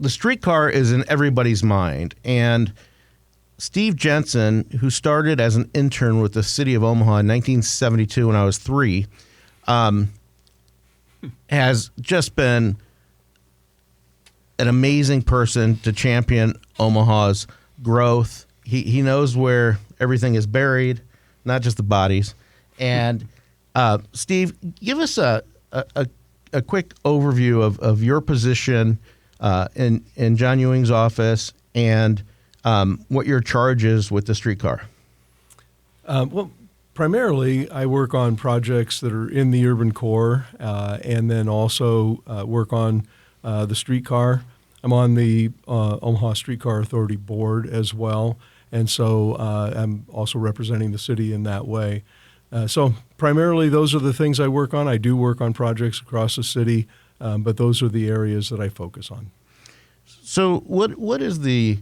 the streetcar is in everybody's mind. And Steve Jensen, who started as an intern with the city of Omaha in 1972 when I was 3, has just been an amazing person to champion Omaha's growth. He knows where everything is buried, not just the bodies. And Steve, give us a quick overview of your position in John Ewing's office and what your charge is with the streetcar. Well, primarily I work on projects that are in the urban core and then also work on the streetcar. I'm on the Omaha Streetcar Authority board as well, and so I'm also representing the city in that way. So primarily those are the things I work on. I do work on projects across the city, but those are the areas that I focus on. So what is the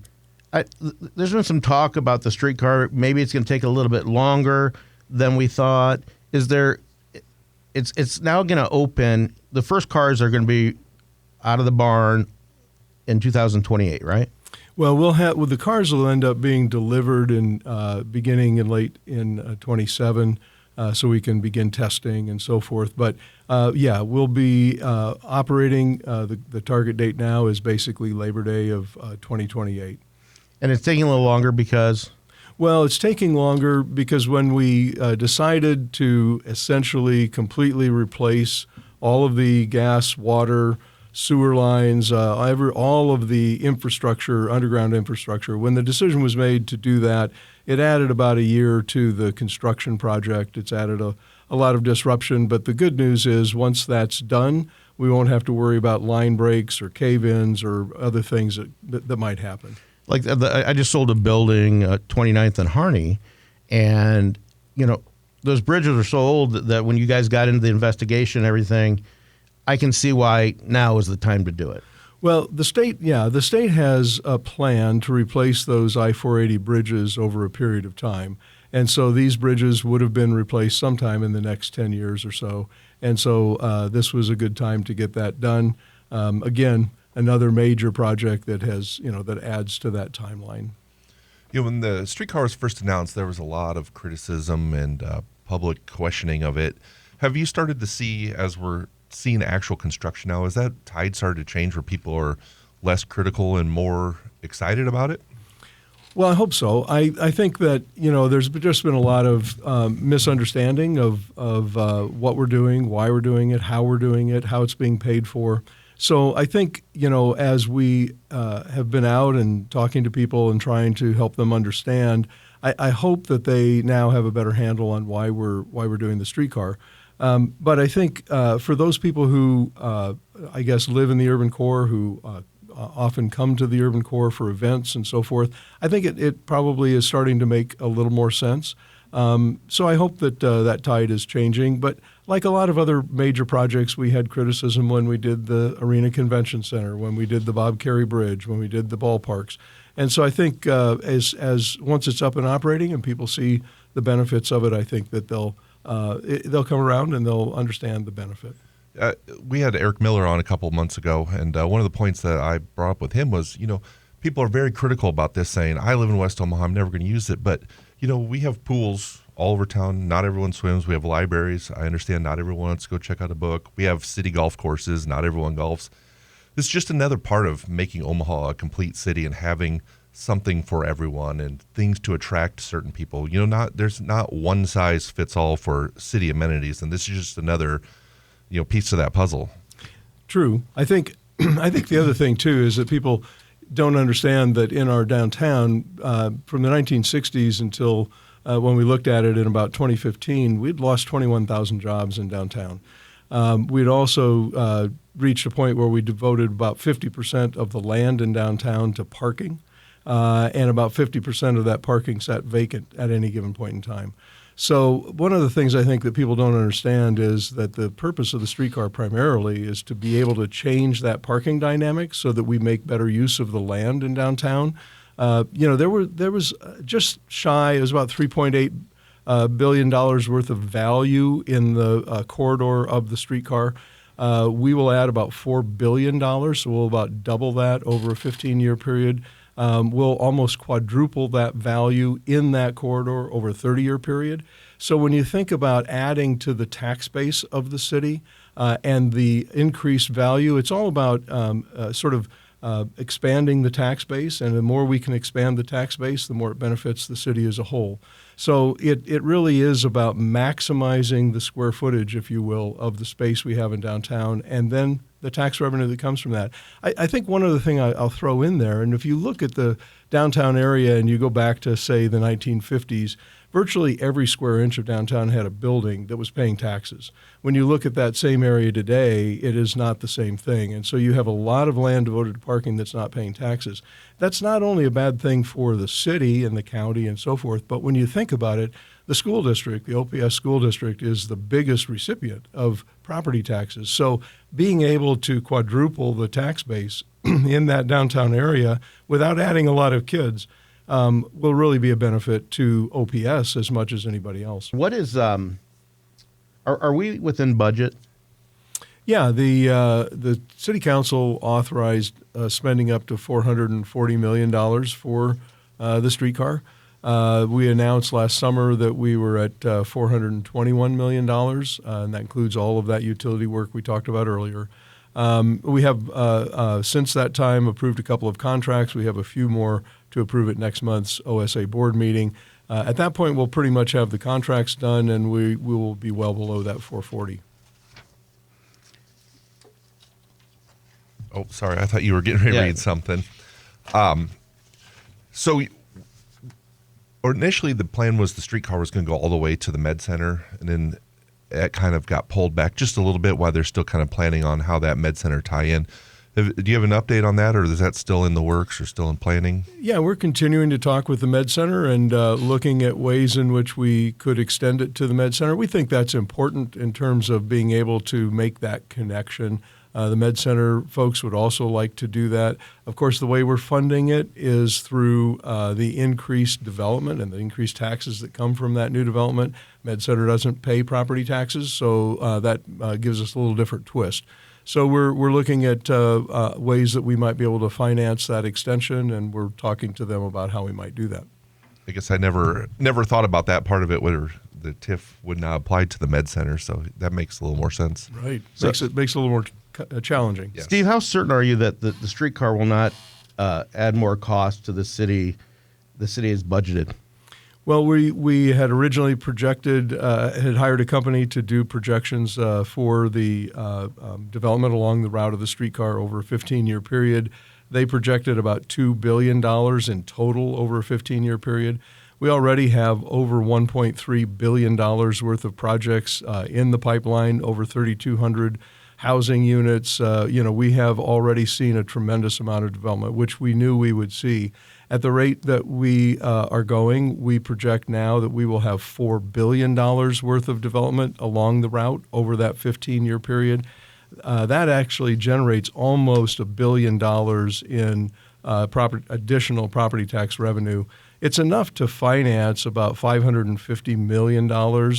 there's been some talk about the streetcar. Maybe it's going to take a little bit longer than we thought. It's now going to open. The first cars are going to be out of the barn in 2028, right? Well, the cars will end up being delivered in beginning in late in 27, so we can begin testing and so forth. But we'll be operating. The target date now is basically Labor Day of 2028. And it's taking a little longer because? Well, it's taking longer because when we decided to essentially completely replace all of the gas, water, sewer lines, all of the infrastructure, underground infrastructure, when the decision was made to do that, it added about a year to the construction project. It's added a lot of disruption, but the good news is once that's done, we won't have to worry about line breaks or cave-ins or other things that might happen. Like I just sold a building, 29th and Harney, and those bridges are so old that when you guys got into the investigation and everything, I can see why now is the time to do it. Well, the state has a plan to replace those I-480 bridges over a period of time. And so these bridges would have been replaced sometime in the next 10 years or so. And so this was a good time to get that done. Again, another major project that has, that adds to that timeline. When the streetcar was first announced, there was a lot of criticism and public questioning of it. Have you started to see, as we're seeing actual construction now, has that tide started to change where people are less critical and more excited about it? Well, I hope so. I think that, there's just been a lot of misunderstanding of what we're doing, why we're doing it, how we're doing it, how it's being paid for. So I think, as we have been out and talking to people and trying to help them understand, I hope that they now have a better handle on why we're doing the streetcar. But I think for those people who, I guess, live in the urban core, who often come to the urban core for events and so forth, I think it probably is starting to make a little more sense. So I hope that that tide is changing. But like a lot of other major projects, we had criticism when we did the Arena Convention Center, when we did the Bob Carey Bridge, when we did the ballparks. And so I think as once it's up and operating and people see the benefits of it, I think that they'll come around and they'll understand the benefit. We had Eric Miller on a couple of months ago, and one of the points that I brought up with him was, people are very critical about this, saying, I live in West Omaha, I'm never going to use it. But, we have pools all over town. Not everyone swims. We have libraries. I understand not everyone wants to go check out a book. We have city golf courses. Not everyone golfs. It's just another part of making Omaha a complete city and having something for everyone and things to attract certain people. There's not one size fits all for city amenities, and this is just another, piece of that puzzle. True. I think the other thing too is that people don't understand that in our downtown, from the 1960s until when we looked at it in about 2015, we'd lost 21,000 jobs in downtown. We'd also reached a point where we devoted about 50% of the land in downtown to parking. And about 50% of that parking sat vacant at any given point in time. So one of the things I think that people don't understand is that the purpose of the streetcar primarily is to be able to change that parking dynamic so that we make better use of the land in downtown. There was just shy, it was about $3.8 billion worth of value in the corridor of the streetcar. We will add about $4 billion, so we'll about double that over a 15-year period. We'll almost quadruple that value in that corridor over a 30-year period. So when you think about adding to the tax base of the city and the increased value, it's all about expanding the tax base, and the more we can expand the tax base, the more it benefits the city as a whole. So it really is about maximizing the square footage, if you will, of the space we have in downtown, and then the tax revenue that comes from that. I think one other thing I'll throw in there, and if you look at the downtown area and you go back to, say, the 1950s, virtually every square inch of downtown had a building that was paying taxes. When you look at that same area today, it is not the same thing. And so you have a lot of land devoted to parking that's not paying taxes. That's not only a bad thing for the city and the county and so forth, but when you think about it, the school district, the OPS school district, is the biggest recipient of property taxes. So being able to quadruple the tax base in that downtown area without adding a lot of kids will really be a benefit to OPS as much as anybody else. What is are we within budget? Yeah, the city council authorized spending up to $440 million for the streetcar. We announced last summer that we were at $421 million, and that includes all of that utility work we talked about earlier. We have, since that time, approved a couple of contracts. We have a few more to approve at next month's OSA board meeting. At that point, we'll pretty much have the contracts done, and we will be well below that 440. Oh, sorry. I thought you were getting ready to read something. So initially the plan was the streetcar was going to go all the way to the Med Center, and then it kind of got pulled back just a little bit while they're still kind of planning on how that Med Center tie in. Do you have an update on that, or is that still in the works or still in planning? Yeah, we're continuing to talk with the Med Center and looking at ways in which we could extend it to the Med Center. We think that's important in terms of being able to make that connection. The Med Center folks would also like to do that. Of course, the way we're funding it is through the increased development and the increased taxes that come from that new development. Med Center doesn't pay property taxes, so that gives us a little different twist. So we're looking at ways that we might be able to finance that extension, and we're talking to them about how we might do that. I guess I never thought about that part of it, where the TIF would not apply to the Med Center, so that makes a little more sense. Right. So, makes it a little more challenging. Yes. Steve, how certain are you that the streetcar will not add more cost to the city? The city is budgeted. Well, we had originally projected, had hired a company to do projections for the development along the route of the streetcar over a 15-year period. They projected about $2 billion in total over a 15-year period. We already have over $1.3 billion worth of projects in the pipeline, over 3,200 housing units. We have already seen a tremendous amount of development, which we knew we would see. At the rate that we are going, we project now that we will have $4 billion worth of development along the route over that 15-year period. That actually generates almost $1 billion in additional property tax revenue. It's enough to finance about $550 million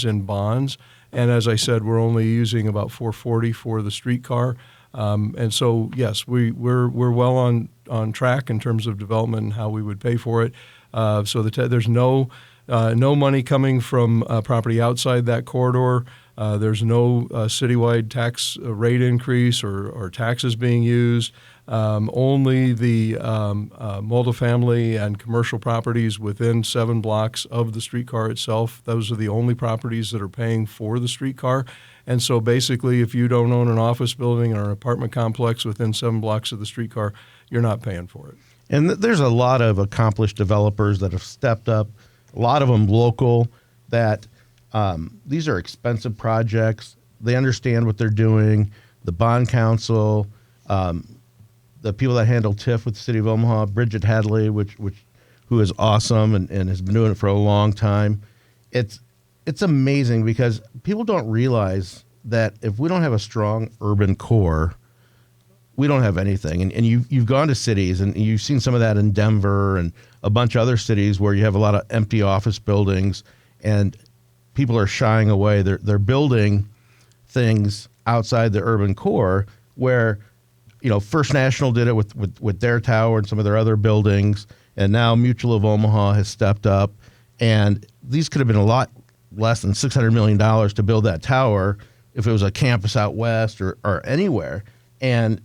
in bonds. And as I said, we're only using about $440 for the streetcar. And so, yes, we're well on track in terms of development and how we would pay for it. So there's no money coming from property outside that corridor. There's no citywide tax rate increase or taxes being used. Only the multifamily and commercial properties within 7 blocks of the streetcar itself. Those are the only properties that are paying for the streetcar. And so basically, if you don't own an office building or an apartment complex within 7 blocks of the streetcar, you're not paying for it. And there's a lot of accomplished developers that have stepped up, a lot of them local, that these are expensive projects. They understand what they're doing. The bond council, the people that handle TIF with the city of Omaha, Bridget Hadley, who is awesome and has been doing it for a long time. It's amazing because people don't realize that if we don't have a strong urban core, we don't have anything. And you've gone to cities, and you've seen some of that in Denver and a bunch of other cities where you have a lot of empty office buildings, and people are shying away. They're building things outside the urban core where, First National did it with their tower and some of their other buildings, and now Mutual of Omaha has stepped up. And these could have been a lot less than $600 million to build that tower if it was a campus out west or anywhere. And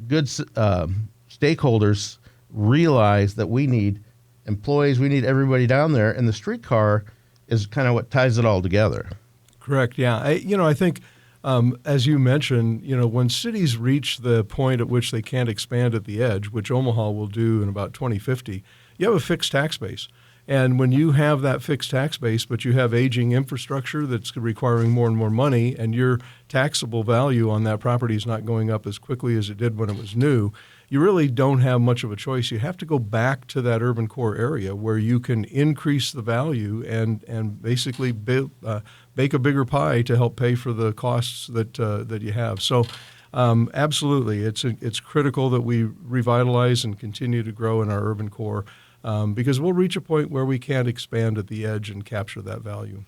good stakeholders realize that we need employees, we need everybody down there, and the streetcar is kind of what ties it all together. Correct. Yeah. I think, as you mentioned, when cities reach the point at which they can't expand at the edge, which Omaha will do in about 2050, you have a fixed tax base. And when you have that fixed tax base, but you have aging infrastructure that's requiring more and more money, and your taxable value on that property is not going up as quickly as it did when it was new, you really don't have much of a choice. You have to go back to that urban core area where you can increase the value and basically bake a bigger pie to help pay for the costs that you have. So absolutely, it's critical that we revitalize and continue to grow in our urban core because we'll reach a point where we can't expand at the edge and capture that value.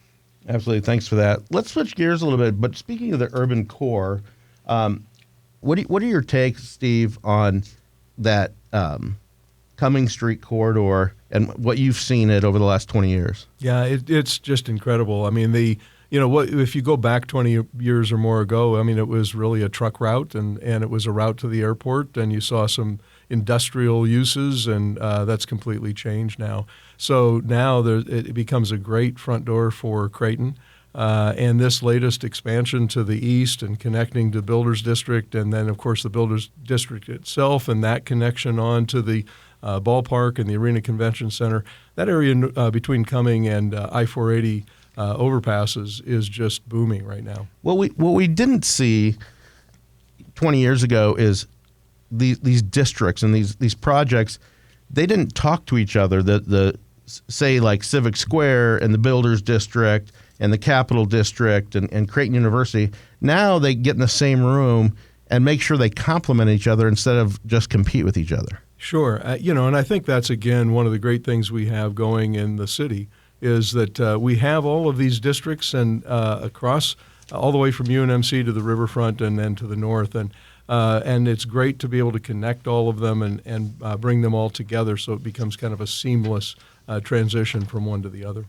Absolutely. Thanks for that. Let's switch gears a little bit. But speaking of the urban core, what are your takes, Steve, on that Cumming Street corridor and what you've seen it over the last 20 years? Yeah, it's just incredible. I mean, if you go back 20 years or more ago, I mean, it was really a truck route and it was a route to the airport, and you saw some industrial uses, and that's completely changed now. So now it becomes a great front door for Creighton. And this latest expansion to the east and connecting to Builders District, and then, of course, the Builders District itself, and that connection on to the ballpark and the Arena Convention Center, that area between Cumming and I-480 overpasses is just booming right now. What we didn't see 20 years ago is these districts and these projects. They didn't talk to each other. The say like Civic Square and the Builders District and the Capital District and Creighton University. Now they get in the same room and make sure they complement each other instead of just compete with each other. Sure. And I think that's, again, one of the great things we have going in the city is that we have all of these districts and across all the way from UNMC to the riverfront and then to the north. And it's great to be able to connect all of them and bring them all together so it becomes kind of a seamless transition from one to the other.